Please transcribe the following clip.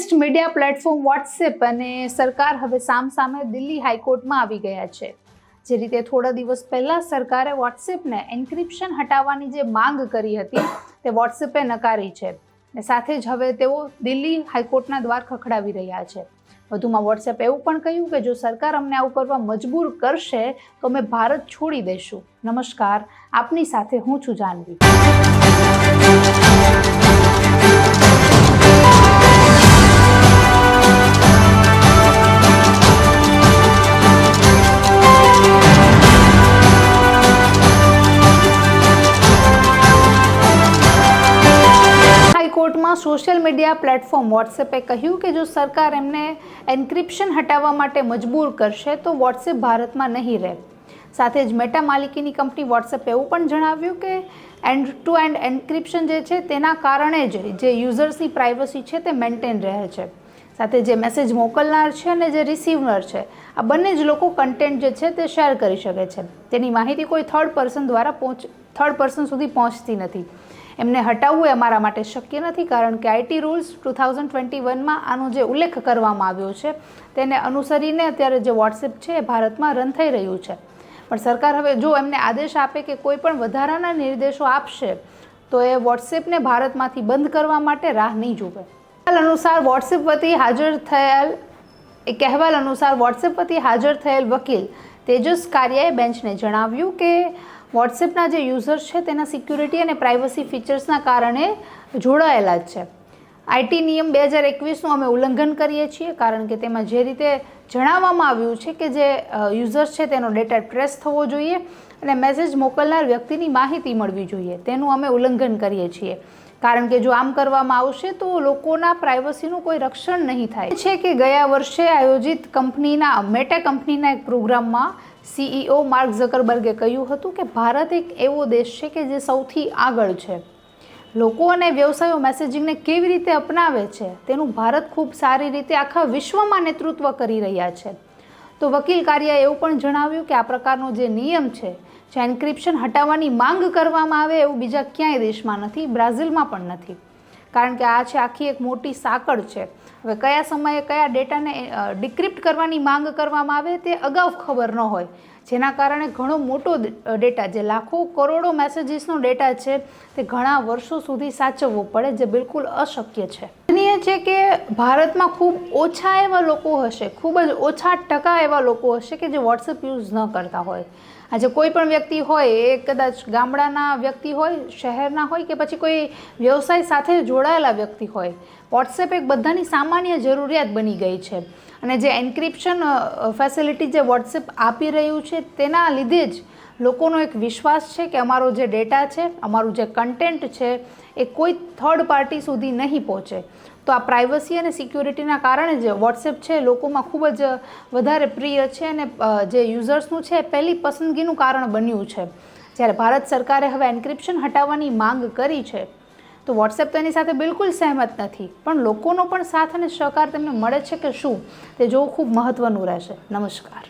Biggest media platform WhatsApp અને સરકાર હવે સામસામે દિલ્હી હાઈકોર્ટમાં આવી ગયા છે। જે રીતે થોડા દિવસ પહેલાં સરકારે વોટ્સએપને એન્ક્રિપ્શન હટાવવાની જે માંગ કરી હતી તે વોટ્સએપે નકારી છે અને સાથે જ હવે તેઓ દિલ્હી હાઈકોર્ટના દ્વાર ખખડાવી રહ્યા છે। વધુમાં વોટ્સએપે એવું પણ કહ્યું કે જો સરકાર અમને આવું કરવા મજબૂર કરશે તો અમે ભારત છોડી દઈશું। નમસ્કાર, આપની સાથે હું છું જાનવી। હાઈકોર્ટમાં સોશિયલ મીડિયા પ્લેટફોર્મ વોટ્સએપે કહ્યું કે જો સરકાર એમને એન્ક્રિપ્શન હટાવવા માટે મજબૂર કરશે તો વોટ્સએપ ભારતમાં નહીં રહે। સાથે જ મેટા માલિકીની કંપની વોટ્સએપે એવું પણ જણાવ્યું કે એન્ડ ટુ એન્ડ એન્ક્રિપ્શન જે છે તેના કારણે જ જે યુઝર્સની પ્રાઇવસી છે તે મેન્ટેન રહે છે। સાથે જે મેસેજ મોકલનાર છે અને જે રિસીવર છે આ બંને જ લોકો કન્ટેન્ટ જે છે તે શેર કરી શકે છે। તેની માહિતી કોઈ થર્ડ પર્સન સુધી પહોંચતી નથી। એમને હટાવવું એ અમારા માટે શક્ય નથી કારણ કે આઈટી રૂલ્સ 2021માં આનો જે ઉલ્લેખ કરવામાં આવ્યો છે તેને અનુસરીને અત્યારે જે વોટ્સએપ છે એ ભારતમાં રન થઈ રહ્યું છે। પણ સરકાર હવે જો એમને આદેશ આપે કે કોઈ પણ વધારાના નિર્દેશો આપશે તો એ વોટ્સએપને ભારતમાંથી બંધ કરવા માટે રાહ નહીં જુએ। અહેવાલ અનુસાર વોટ્સએપ વતી હાજર થયેલ વકીલ તેજસ કારિયાએ બેન્ચને જણાવ્યું કે વોટ્સએપના જે યુઝર્સ છે તેના સિક્યુરિટી અને પ્રાઇવસી ફીચર્સના કારણે જોડાયેલા જ છે। આઈટી નિયમ 2021નું અમે ઉલ્લંઘન કરીએ છીએ કારણ કે તેમાં જે રીતે જણાવવામાં આવ્યું છે કે જે યુઝર્સ છે તેનો ડેટા ટ્રેસ થવો જોઈએ અને મેસેજ મોકલનાર વ્યક્તિની માહિતી મળવી જોઈએ તેનું અમે ઉલ્લંઘન કરીએ છીએ કારણ કે જો આમ કરવામાં આવશે તો લોકોના પ્રાઇવસીનું કોઈ રક્ષણ નહીં થાય। છે કે ગયા વર્ષે આયોજિત મેટા કંપનીના એક પ્રોગ્રામમાં CEO માર્ક ઝકરબર્ગે કહ્યું હતું કે ભારત એક એવો દેશ છે કે જે સૌથી આગળ છે। લોકો અને વ્યવસાયો મેસેજિંગને કેવી રીતે અપનાવે છે તેનું ભારત ખૂબ સારી રીતે આખા વિશ્વમાં નેતૃત્વ કરી રહ્યા છે। તો વકીલ કારિયાએ એવું પણ જણાવ્યું કે આ પ્રકારનો જે નિયમ છે જે એન્ક્રિપ્શન હટાવવાની માંગ કરવામાં આવે એવું બીજા ક્યાંય દેશમાં નથી, બ્રાઝિલમાં પણ નથી કારણ કે આ છે આખી એક મોટી સાંકળ છે। હવે કયા સમયે કયા ડેટાને ડિક્રિપ્ટ કરવાની માંગ કરવામાં આવે તે અગાઉ ખબર ન હોય જેના કારણે ઘણો મોટો ડેટા જે લાખો કરોડો મેસેજીસનો ડેટા છે તે ઘણા વર્ષો સુધી સાચવવો પડે જે બિલકુલ અશક્ય છે। માનીએ છે કે ભારતમાં ખૂબ ઓછા એવા લોકો હશે, ખૂબ જ ઓછા ટકા એવા લોકો હશે કે જે વોટ્સએપ યુઝ ન કરતા હોય। આજે કોઈ પણ વ્યક્તિ હોય એ કદાચ ગામડાના વ્યક્તિ હોય, શહેરના હોય કે પછી કોઈ વ્યવસાય સાથે જોડાયેલા વ્યક્તિ હોય, વોટ્સએપ એક બધાની સામાન્ય જરૂરિયાત બની ગઈ છે અને જે એન્ક્રિપ્શન ફેસિલિટી જે વોટ્સએપ આપી રહ્યું છે તેના લીધે જ લોકોનો એક વિશ્વાસ છે કે અમારો જે ડેટા છે, અમારું જે કન્ટેન્ટ છે એ કોઈ થર્ડ પાર્ટી સુધી નહીં પહોંચે। તો આ પ્રાઇવસી અને સિક્યુરિટીના કારણે જે વોટ્સએપ છે લોકોમાં ખૂબ જ વધારે પ્રિય છે અને જે યુઝર્સનું છે પહેલી પસંદગીનું કારણ બન્યું છે। જ્યારે ભારત સરકારે હવે એન્ક્રિપ્શન હટાવવાની માંગ કરી છે તો વોટ્સએપ તેની સાથે બિલકુલ સહેમત નથી પણ લોકોનો પણ સાથ અને સહકાર તેમને મળે છે કે શું તે જોવું ખૂબ મહત્ત્વનું રહેશે। નમસ્કાર।